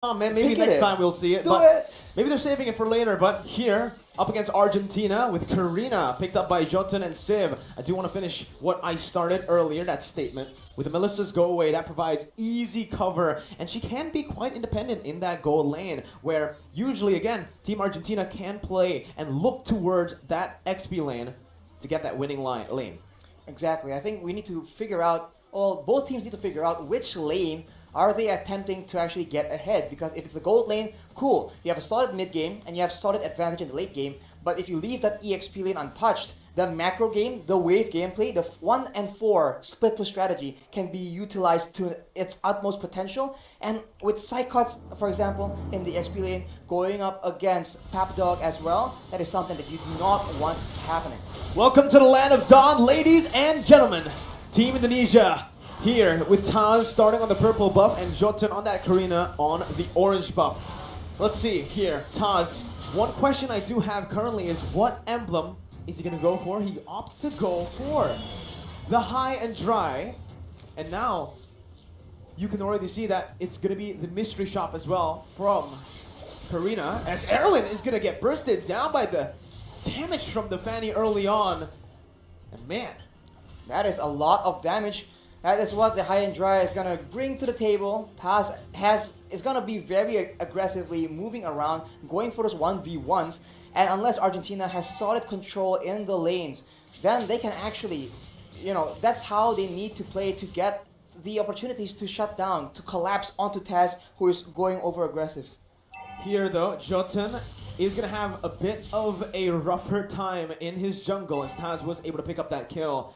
Oh man, maybe next time we'll see it. Maybe they're saving it for later. But here, up against Argentina with Karina, picked up by Jotun and Siv. I do want to finish what I started earlier, that statement. With the Melissa's go away, that provides easy cover. And she can be quite independent in that goal lane, where usually, again, Team Argentina can play and look towards that XP lane to get that winning lane. Exactly. I think we need to figure out, or both teams need to figure out which lane are they attempting to actually get ahead. Because if it's the gold lane, cool. You have a solid mid game and you have solid advantage in the late game. But if you leave that EXP lane untouched, the macro game, the wave gameplay, the 1 and 4 split push strategy can be utilized to its utmost potential. And with side cuts, for example, in the XP lane, going up against Papadog as well, that is something that you do not want happening. Welcome to the land of Dawn, ladies and gentlemen. Team Indonesia here with Taz starting on the purple buff and Jotun on that Karina on the orange buff. Let's see here, Taz. One question I do have currently is what emblem is he going to go for? He opts to go for the high and dry. And now you can already see that it's going to be the mystery shop as well from Karina, as Erwin is going to get bursted down by the damage from the Fanny early on. And man, that is a lot of damage. That is what the high and dry is gonna bring to the table. Taz is gonna be very aggressively moving around, going for those 1v1s, and unless Argentina has solid control in the lanes, then they can actually, that's how they need to play to get the opportunities to shut down, to collapse onto Taz, who is going over aggressive. Here though, Jotun is gonna have a bit of a rougher time in his jungle as Taz was able to pick up that kill.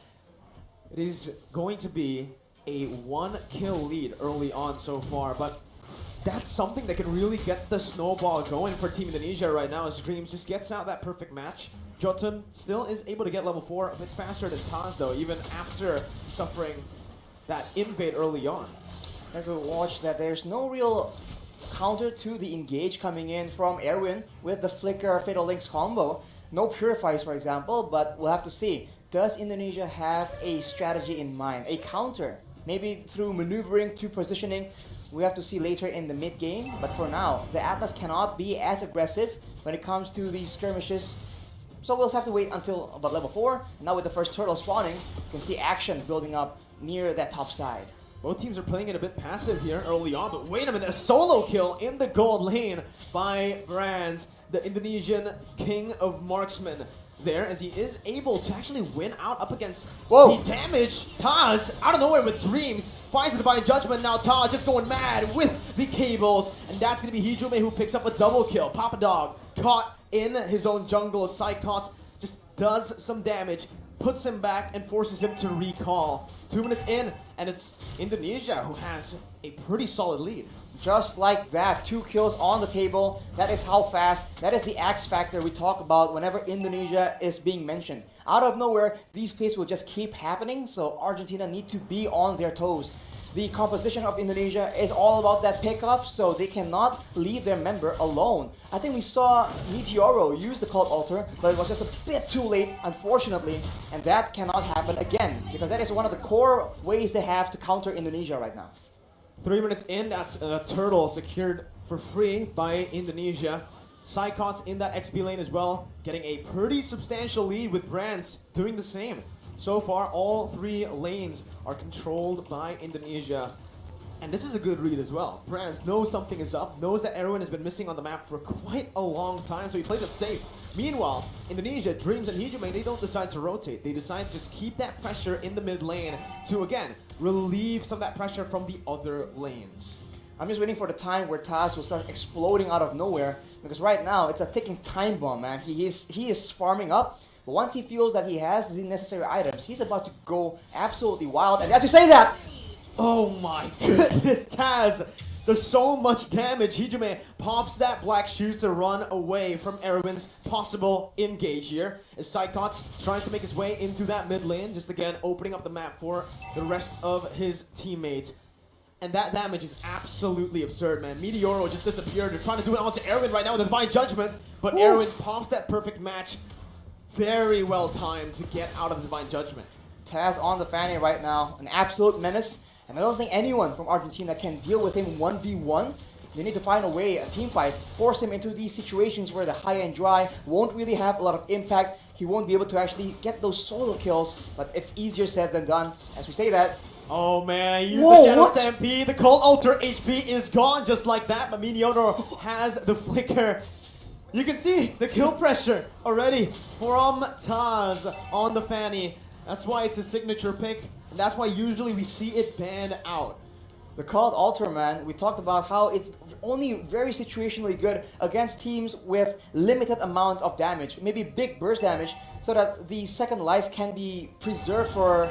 It is going to be a 1-kill lead early on so far, but that's something that can really get the snowball going for Team Indonesia right now as Dreams just gets out that perfect match. Jotun still is able to get level 4 a bit faster than Taz though, even after suffering that invade early on. There's a watch that there's no real counter to the engage coming in from Erwin with the Flicker Fatal Links combo. No Purifies, for example, but we'll have to see. Does Indonesia have a strategy in mind, a counter? Maybe through maneuvering to positioning, we have to see later in the mid game. But for now, the Atlas cannot be as aggressive when it comes to these skirmishes. So we'll have to wait until about level 4. And now with the first turtle spawning, you can see action building up near that top side. Both teams are playing it a bit passive here early on, but wait a minute, a solo kill in the gold lane by Brands, the Indonesian king of marksmen there, as he is able to actually win out up against the damage. Taz, out of nowhere with Dreams, finds the Divine Judgment. Now Taz just going mad with the cables, and that's going to be Hijume who picks up a double kill. Papadog caught in his own jungle. Psychots just does some damage, puts him back, and forces him to recall. 2 minutes in, and it's Indonesia who has a pretty solid lead. Just like that, 2 kills on the table. That is how fast. That is the X factor we talk about whenever Indonesia is being mentioned. Out of nowhere, these plays will just keep happening, so Argentina need to be on their toes. The composition of Indonesia is all about that pickoff, so they cannot leave their member alone. I think we saw Meteoro use the Cult Altar, but it was just a bit too late, unfortunately, and that cannot happen again, because that is one of the core ways they have to counter Indonesia right now. 3 minutes in, that's a turtle secured for free by Indonesia. Psychots in that XP lane as well, getting a pretty substantial lead with Brands doing the same. So far, all 3 lanes are controlled by Indonesia. And this is a good read as well. Brands knows something is up, knows that Erwin has been missing on the map for quite a long time, so he plays it safe. Meanwhile, Indonesia, Dreams and Hijume, they don't decide to rotate. They decide to just keep that pressure in the mid lane to, again, relieve some of that pressure from the other lanes. I'm just waiting for the time where Taz will start exploding out of nowhere, because right now, it's a ticking time bomb, man. He is farming up, but once he feels that he has the necessary items, he's about to go absolutely wild. And as you say that, oh my goodness, Taz does so much damage. Hijume pops that black shoes to run away from Erwin's possible engage here. As Psychots tries to make his way into that mid lane, just again opening up the map for the rest of his teammates. And that damage is absolutely absurd, man. Meteoro just disappeared. They're trying to do it onto Erwin right now with the Divine Judgment, but Erwin pops that perfect match. Very well timed to get out of the Divine Judgment. Taz on the Fanny right now, an absolute menace. And I don't think anyone from Argentina can deal with him 1v1. They need to find a way, a team fight, force him into these situations where the high and dry won't really have a lot of impact. He won't be able to actually get those solo kills, but it's easier said than done. As we say that, oh man, use whoa, the Shadow what? Stampede. The Cold Altar HP is gone just like that, but Minioro has the flicker. You can see the kill pressure already from Taz on the Fanny. That's why it's a signature pick, and that's why usually we see it banned out. the Called Altar, man, we talked about how it's only very situationally good against teams with limited amounts of damage, maybe big burst damage, so that the second life can be preserved for,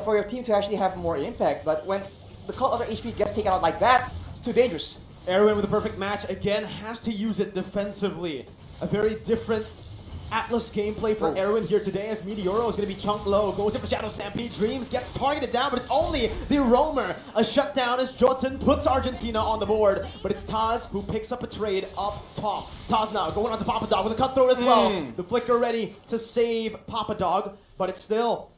for your team to actually have more impact. But when the Called Altar HP gets taken out like that, it's too dangerous. Erwin with a perfect match again has to use it defensively. A very different Atlas gameplay for Erwin here today, as Meteoro is going to be chunked low, goes in for Shadow Stampede, Dreams gets targeted down, but it's only the Roamer. A shutdown as Jotun puts Argentina on the board, but it's Taz who picks up a trade up top. Taz now going on to Papa Dog with a cutthroat as well. The flicker ready to save Papa Dog, but it's still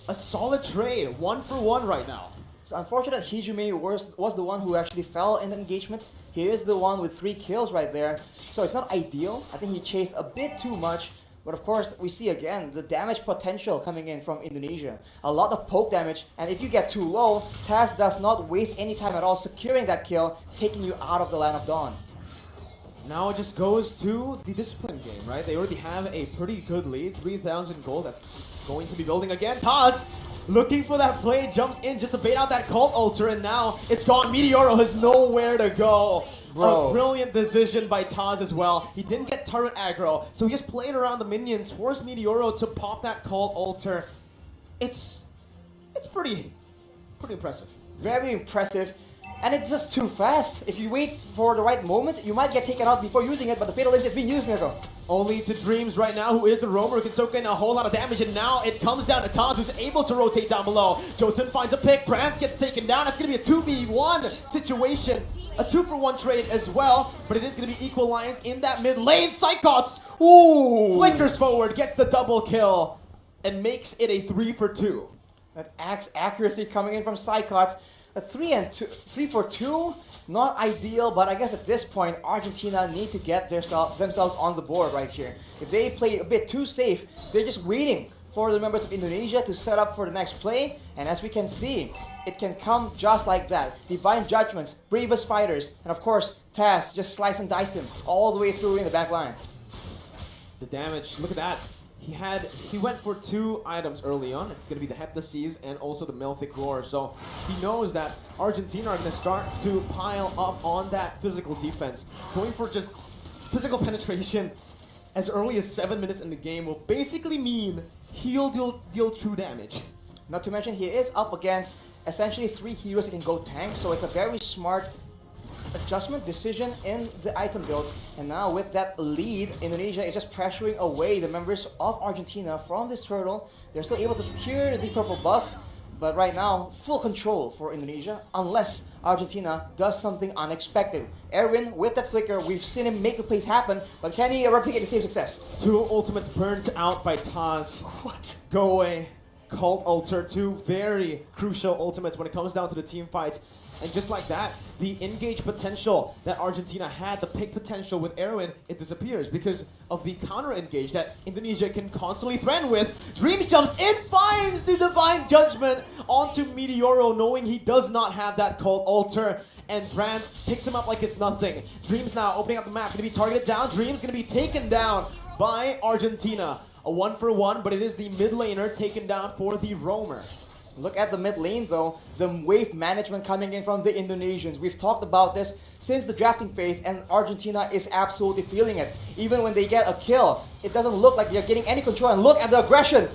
a solid trade, 1 for 1 right now. It's unfortunate Hijime was the one who actually fell in the engagement. He is the one with 3 kills right there, so it's not ideal. I think he chased a bit too much, but of course we see again the damage potential coming in from Indonesia. A lot of poke damage, and if you get too low, Taz does not waste any time at all securing that kill, taking you out of the Land of Dawn. Now it just goes to the discipline game, right? They already have a pretty good lead, 3,000 gold that's going to be building again. Taz looking for that play, jumps in just to bait out that Cult Altar, and now it's gone. Meteoro has nowhere to go. Bro. A brilliant decision by Taz as well. He didn't get turret aggro, so he just played around the minions, forced Meteoro to pop that Cult Altar. It's pretty impressive. Very impressive. And it's just too fast. If you wait for the right moment, you might get taken out before using it, but the Fatal Lens is being used, Mirko. Only to Dreams right now, who is the Roamer, who can soak in a whole lot of damage, and now it comes down to Taz, who's able to rotate down below. Jotun finds a pick, Brands gets taken down. That's going to be a 2v1 situation. A 2-for-1 trade as well, but it is going to be equalized in that mid lane. Psychots, flickers forward, gets the double kill, and makes it a 3-for-2. That axe accuracy coming in from Psychots. A 3 for 2, not ideal, but I guess at this point, Argentina need to get themselves on the board right here. If they play a bit too safe, they're just waiting for the members of Indonesia to set up for the next play, and as we can see, it can come just like that. Divine Judgments, bravest fighters, and of course, Taz just slice and dice him all the way through in the back line. The damage, look at that. He went for 2 items early on. It's going to be the Heptases and also the Melthic Roar. So he knows that Argentina are going to start to pile up on that physical defense. Going for just physical penetration as early as 7 minutes in the game will basically mean he'll deal true damage. Not to mention, he is up against essentially 3 heroes that can go tank, so it's a very smart adjustment decision in the item build. And now with that lead, Indonesia is just pressuring away the members of Argentina from this turtle. They're still able to secure the purple buff, but right now, full control for Indonesia, unless Argentina does something unexpected. Erwin, with that flicker, we've seen him make the plays happen, but can he replicate the same success? 2 ultimates burnt out by Taz. What? Go away. Cult Altar, 2 very crucial ultimates when it comes down to the team fights. And just like that, the engage potential that Argentina had, the pick potential with Erwin, it disappears because of the counter engage that Indonesia can constantly threaten with. Dreams jumps in, finds the Divine Judgment onto Meteoro, knowing he does not have that Cult Altar. And Brands picks him up like it's nothing. Dreams now opening up the map, going to be targeted down. Dreams going to be taken down by Argentina. A 1-for-1, but it is the mid laner taken down for the Roamer. Look at the mid lane though, the wave management coming in from the Indonesians. We've talked about this since the drafting phase, and Argentina is absolutely feeling it. Even when they get a kill, it doesn't look like they're getting any control, and look at the aggression!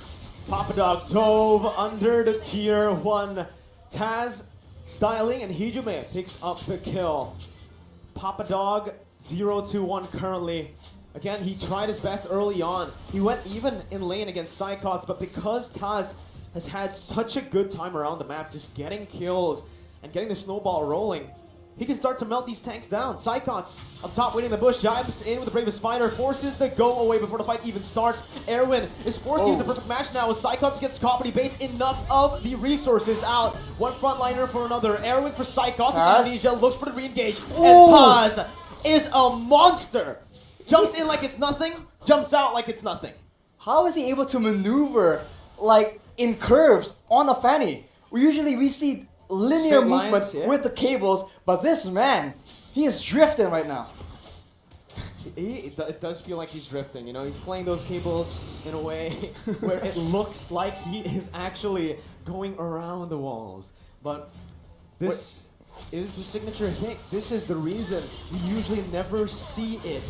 Papa Dog dove under the tier 1. Taz styling, and Hijime picks up the kill. Papa Dog 0-1 currently. Again, he tried his best early on. He went even in lane against Psychots, but because Taz has had such a good time around the map, just getting kills and getting the snowball rolling, he can start to melt these tanks down. Psychots up top waiting in the bush, jibes in with the bravest fighter, forces the go away before the fight even starts. Erwin is forced to use the perfect match now as Psychots gets caught, but he baits enough of the resources out. One frontliner for another. Erwin for Psychots as Indonesia looks for the re-engage. And Taz is a monster. Jumps in like it's nothing, jumps out like it's nothing. How is he able to maneuver like in curves on a fanny? Usually we see linear Straight lines, movement with the cables, but this man, he is drifting right now. It does feel like he's drifting, you know, he's playing those cables in a way where it looks like he is actually going around the walls. But this is the signature hit. This is the reason we usually never see it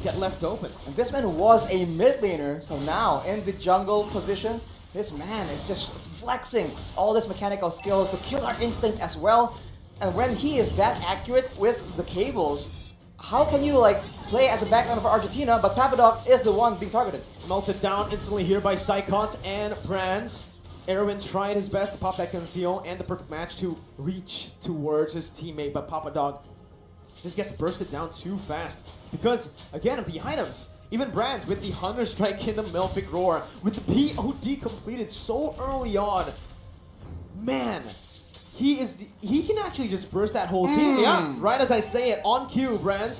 get left open. And this man was a mid laner, so now in the jungle position, this man is just flexing all this mechanical skills, the killer instinct as well. And when he is that accurate with the cables, how can you like play as a backliner for Argentina, but Papadog is the one being targeted? Melted down instantly here by Psychots and Brands. Erwin tried his best to pop that conceal and the perfect match to reach towards his teammate, but Papadog just gets bursted down too fast because, again, of the items. Even Brands with the Hunter Strike in the Melfic Roar, with the POD completed so early on. Man, he can actually just burst that whole team. Yeah, right as I say it, on cue, Brands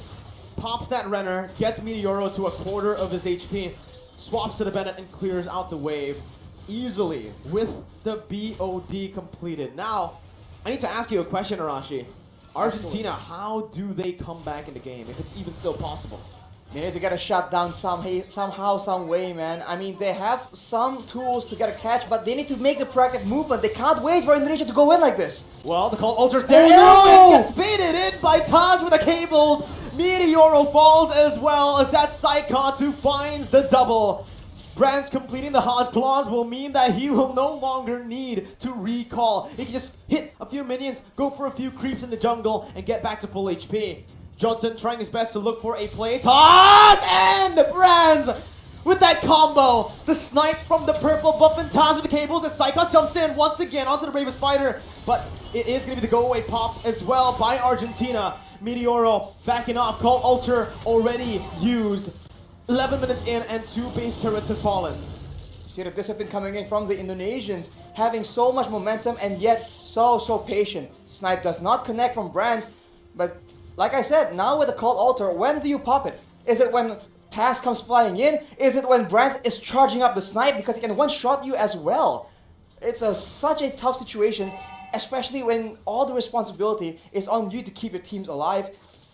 pops that Renner, gets Meteoro to a quarter of his HP, swaps to the Bennett and clears out the wave easily with the BOD completed. Now, I need to ask you a question, Arashi. Argentina, how do they come back in the game, if it's even still possible? They need to get a shut down somehow, some way, man. I mean, they have some tools to get a catch, but they need to make the proactive movement. They can't wait for Indonesia to go in like this. Well, the call ultras there. Oh, no! Gets baited in by Taj with the cables. Meteoro falls as well as that Psychots who finds the double. Brands completing the Haas clause will mean that he will no longer need to recall. He can just hit a few minions, go for a few creeps in the jungle, and get back to full HP. Johnson trying his best to look for a play. Toss and Brands with that combo. The snipe from the purple buff and Toss with the cables as Psychos jumps in once again onto the bravest fighter. But it is going to be the go away pop as well by Argentina. Meteoro backing off. Call Ultra already used. 11 minutes in and 2 base turrets have fallen. See the discipline coming in from the Indonesians, having so much momentum and yet so patient. Snipe does not connect from Brands, but like I said, now with the Cult Altar, when do you pop it? Is it when Taz comes flying in? Is it when Brands is charging up the Snipe because he can one-shot you as well? It's such a tough situation, especially when all the responsibility is on you to keep your teams alive.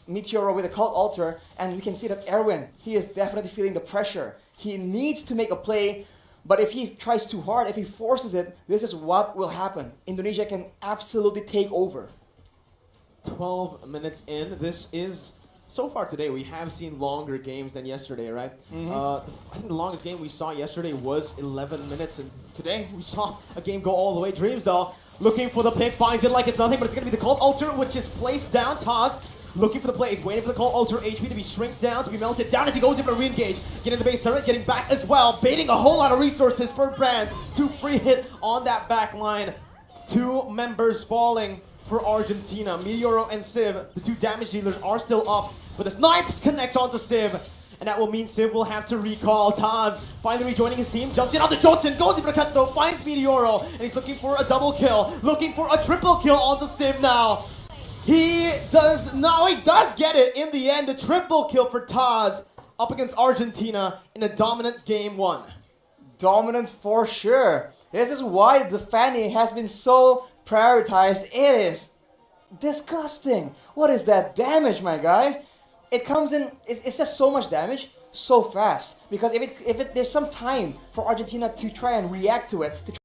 Meteoro with the Cult Altar, and we can see that Erwin, he is definitely feeling the pressure. He needs to make a play, but if he tries too hard, if he forces it, this is what will happen. Indonesia can absolutely take over. 12 minutes in. This is, so far today, we have seen longer games than yesterday, right? I think the longest game we saw yesterday was 11 minutes, and today we saw a game go all the way. Dreams, though, looking for the pick, finds it like it's nothing, but it's going to be the Cult Altar, which is placed down. Taz looking for the plays, waiting for the Cult Altar HP to be shrink down, to be melted down as he goes in for a re-engage. Getting the base turret, getting back as well, baiting a whole lot of resources for Brands to free hit on that back line. 2 members falling for Argentina. Meteoro and Civ, the 2 damage dealers, are still up, but the Snipes connects onto Civ, and that will mean Civ will have to recall. Taz finally rejoining his team, jumps in onto Johnson, goes in for the cut though, finds Meteoro, and he's looking for a double kill, looking for a triple kill onto Civ now. He does get it in the end, a triple kill for Taz up against Argentina in a dominant game 1. Dominant for sure. This is why the Fanny has been so prioritized. It is disgusting. What is that damage, my guy? It comes in, it's just so much damage so fast. Because if there's some time for Argentina to try and react to it,